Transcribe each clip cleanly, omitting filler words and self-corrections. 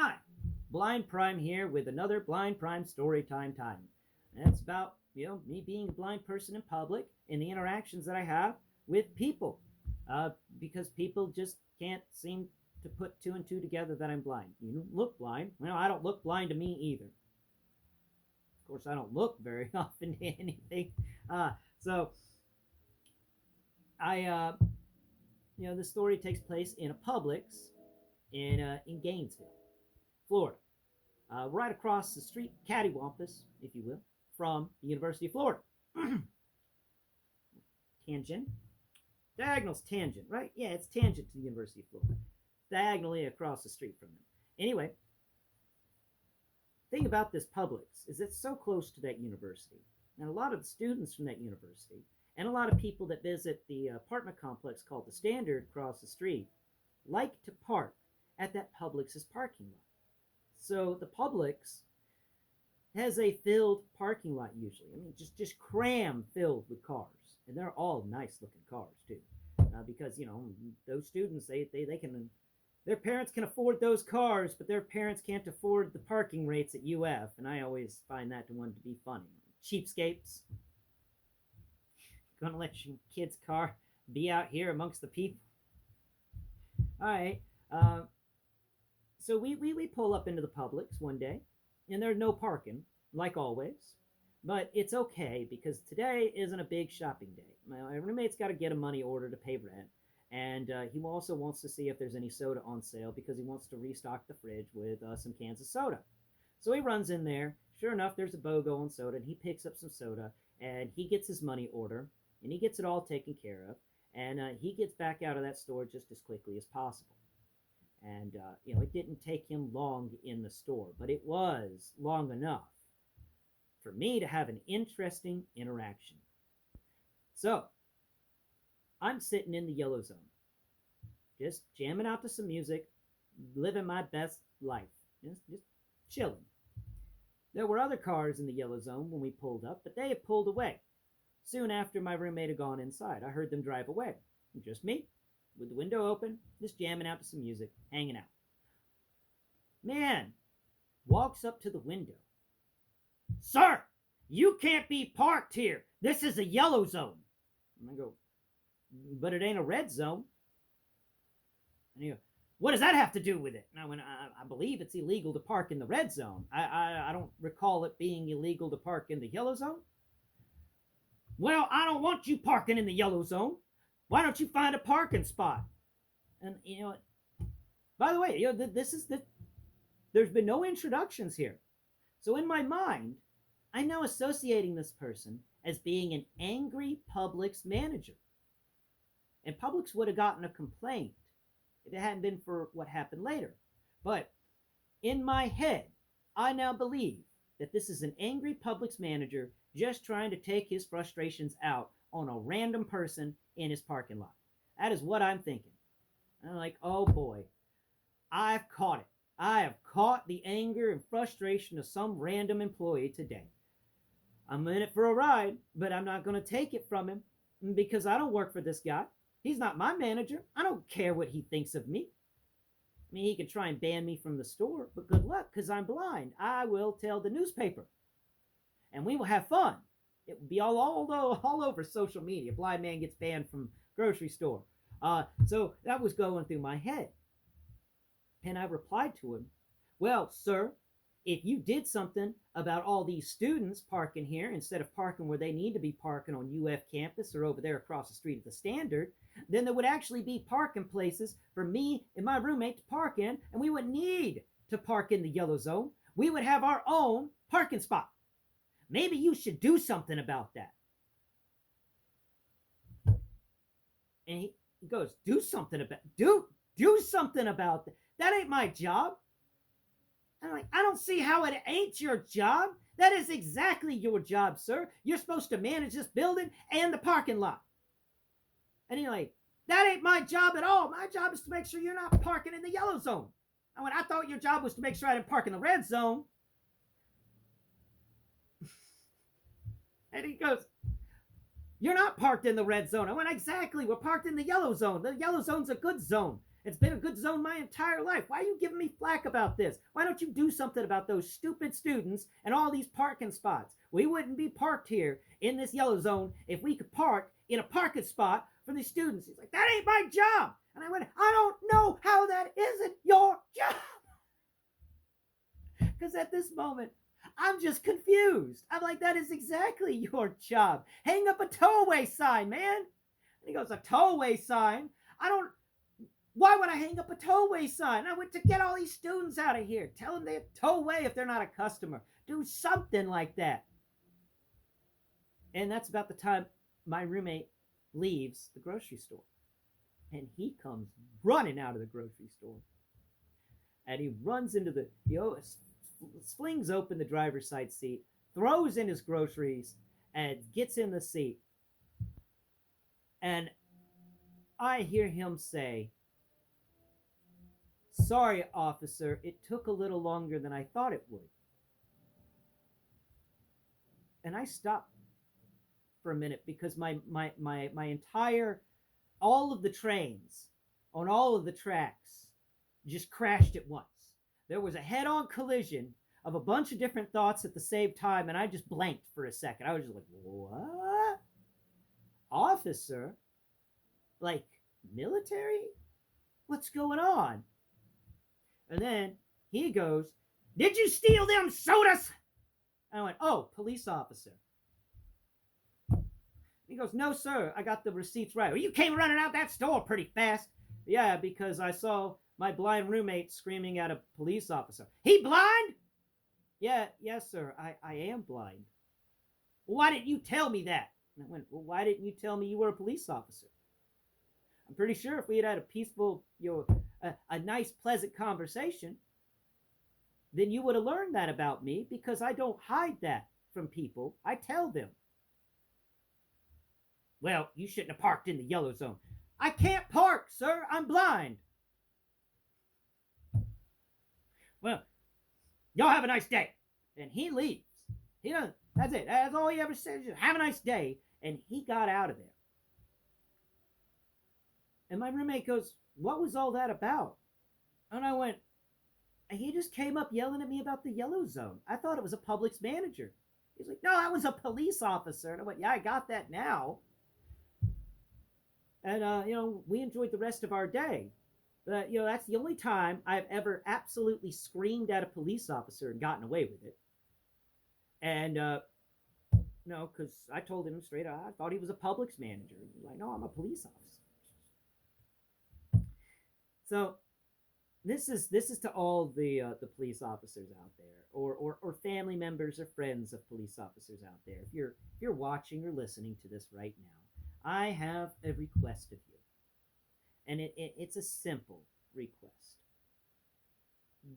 Hi, Blind Prime here with another Blind Prime Storytime time. And it's about, me being a blind person in public and the interactions that I have with people. Because people just can't seem to put two and two together that I'm blind. You don't look blind. Well, I don't look blind to me either. Of course, I don't look very often to anything. So the story takes place in a Publix in Gainesville, Florida. Right across the street, cattywampus, if you will, from the University of Florida. Tangent. Diagonal's tangent, right? Yeah, it's tangent to the University of Florida. Diagonally across the street from them. Anyway, thing about this Publix is it's so close to that university. And a lot of the students from that university and a lot of people that visit the apartment complex called the Standard across the street like to park at that Publix's parking lot. So the Publix has a filled parking lot usually. I mean, just cram filled with cars, and they're all nice looking cars too, because those students they can, their parents can afford those cars, but their parents can't afford the parking rates at UF, and I always find that one to be funny. Cheapskates, gonna let your kid's car be out here amongst the people. All right. So we pull up into the Publix one day, and there's no parking, like always. But it's okay because today isn't a big shopping day. My roommate's got to get a money order to pay rent, and he also wants to see if there's any soda on sale because he wants to restock the fridge with some cans of soda. So he runs in there. Sure enough, there's a BOGO on soda, and he picks up some soda, and he gets his money order, and he gets it all taken care of, and he gets back out of that store just as quickly as possible. And, it didn't take him long in the store, but it was long enough for me to have an interesting interaction. So, I'm sitting in the yellow zone, just jamming out to some music, living my best life, just chilling. There were other cars in the yellow zone when we pulled up, but they had pulled away. Soon after my roommate had gone inside, I heard them drive away. Just me, with the window open, just jamming out to some music, hanging out. Man walks up to the window. Sir, you can't be parked here. This is a yellow zone. And I go, but it ain't a red zone. And he goes, what does that have to do with it? And I went, I believe it's illegal to park in the red zone. I don't recall it being illegal to park in the yellow zone. Well, I don't want you parking in the yellow zone. Why don't you find a parking spot? And, by the way, there's been no introductions here. So in my mind, I'm now associating this person as being an angry Publix manager. And Publix would have gotten a complaint if it hadn't been for what happened later. But in my head, I now believe that this is an angry Publix manager just trying to take his frustrations out on a random person in his parking lot. That is what I'm thinking. I'm like, oh boy, I've caught it. I have caught the anger and frustration of some random employee today. I'm in it for a ride, but I'm not going to take it from him because I don't work for this guy. He's not my manager. I don't care what he thinks of me. I mean, he could try and ban me from the store, but good luck because I'm blind. I will tell the newspaper, and we will have fun. It will be all over social media. Blind man gets banned from grocery store. So that was going through my head. And I replied to him, well, sir, if you did something about all these students parking here instead of parking where they need to be parking on UF campus or over there across the street at the Standard, then there would actually be parking places for me and my roommate to park in, and we wouldn't need to park in the yellow zone. We would have our own parking spot. Maybe you should do something about that. And he goes, do something about that. That ain't my job. I'm like, I don't see how it ain't your job. That is exactly your job, sir. You're supposed to manage this building and the parking lot. And he's like, that ain't my job at all. My job is to make sure you're not parking in the yellow zone. I thought your job was to make sure I didn't park in the red zone. And he goes, you're not parked in the red zone. I went, exactly. We're parked in the yellow zone. The yellow zone's a good zone. It's been a good zone my entire life. Why are you giving me flack about this? Why don't you do something about those stupid students and all these parking spots? We wouldn't be parked here in this yellow zone if we could park in a parking spot for the students. He's like, that ain't my job. And I went, I don't know how that isn't your job. Because at this moment, I'm just confused. I'm like, that is exactly your job. Hang up a tow-away sign, man. And he goes, a tow-away sign? Why would I hang up a tow-away sign? I went to get all these students out of here. Tell them they tow away if they're not a customer. Do something like that. And that's about the time my roommate leaves the grocery store. And he comes running out of the grocery store. And he runs into flings open the driver's side seat, throws in his groceries, and gets in the seat. And I hear him say, sorry, officer, it took a little longer than I thought it would. And I stopped for a minute because my entire, all of the trains on all of the tracks just crashed at once. There was a head-on collision of a bunch of different thoughts at the same time, and I just blanked for a second. I was just like, what? Officer? Like, military? What's going on? And then he goes, did you steal them sodas? And I went, oh, police officer. He goes, no, sir, I got the receipts right. Well, you came running out that store pretty fast. Yeah, because I saw my blind roommate screaming at a police officer. He blind? Yeah, yes, sir, I am blind. Well, why didn't you tell me that? And I went, well, why didn't you tell me you were a police officer? I'm pretty sure if we had a peaceful, a nice, pleasant conversation, then you would have learned that about me, because I don't hide that from people. I tell them. Well, you shouldn't have parked in the yellow zone. I can't park, sir. I'm blind. Well, y'all have a nice day. And he leaves. He doesn't. That's it. That's all he ever said. Just have a nice day. And he got out of there. And my roommate goes, what was all that about? And I went, he just came up yelling at me about the yellow zone. I thought it was a Publix manager. He's like, no, that was a police officer. And I went, yeah, I got that now. And, we enjoyed the rest of our day. But, that's the only time I've ever absolutely screamed at a police officer and gotten away with it. And, because I told him straight out, I thought he was a Publix manager. He's like, no, I'm a police officer. So this is to all the police officers out there, or family members or friends of police officers out there. If you're watching or listening to this right now, I have a request of you, and it's a simple request.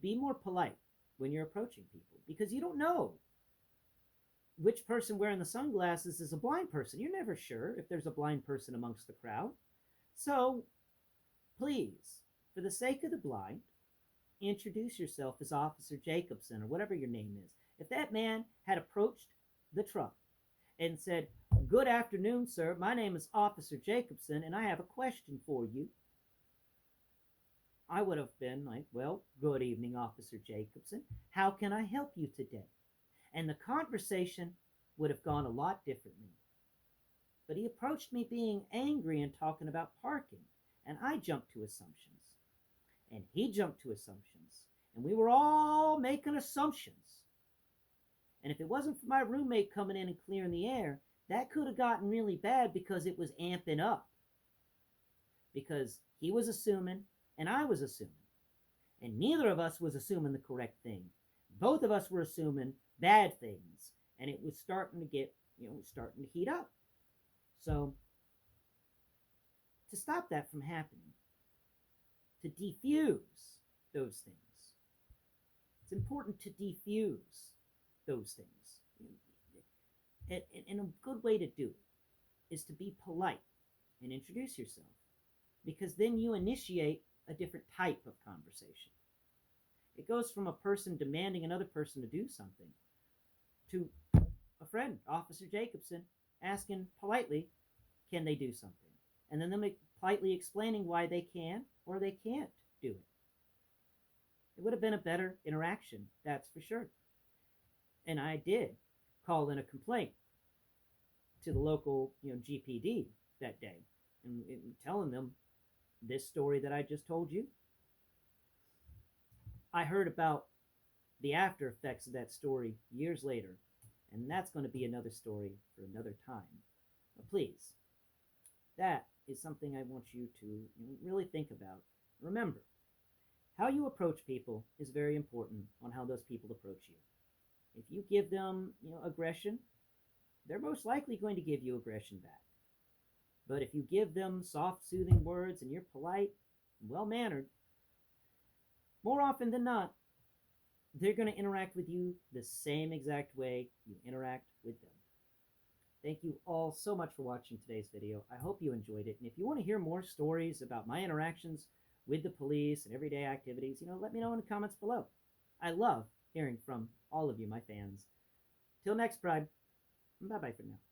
Be more polite when you're approaching people, because you don't know which person wearing the sunglasses is a blind person. You're never sure if there's a blind person amongst the crowd. So please, for the sake of the blind, introduce yourself as Officer Jacobson, or whatever your name is. If that man had approached the truck and said, good afternoon, sir, my name is Officer Jacobson, and I have a question for you, I would have been like, well, good evening, Officer Jacobson. How can I help you today? And the conversation would have gone a lot differently. But he approached me being angry and talking about parking, and I jumped to assumptions. And he jumped to assumptions. And we were all making assumptions. And if it wasn't for my roommate coming in and clearing the air, that could have gotten really bad, because it was amping up. Because he was assuming, and I was assuming. And neither of us was assuming the correct thing. Both of us were assuming bad things. And it was starting to get, starting to heat up. So, to stop that from happening, to defuse those things, it's important to defuse those things. And a good way to do it is to be polite and introduce yourself, because then you initiate a different type of conversation. It goes from a person demanding another person to do something to a friend, Officer Jacobson, asking politely, can they do something? And then they politely explaining why they can or they can't do it. It would have been a better interaction, that's for sure. And I did call in a complaint to the local, GPD that day, and telling them this story that I just told you. I heard about the after effects of that story years later, and that's going to be another story for another time. But please, that is something I want you to really think about. Remember, how you approach people is very important on how those people approach you. If you give them, aggression, they're most likely going to give you aggression back. But if you give them soft, soothing words and you're polite, well mannered, more often than not, they're going to interact with you the same exact way you interact with them. Thank you all so much for watching today's video. I hope you enjoyed it. And if you want to hear more stories about my interactions with the police and everyday activities, let me know in the comments below. I love hearing from all of you, my fans. Till next Pride, bye-bye for now.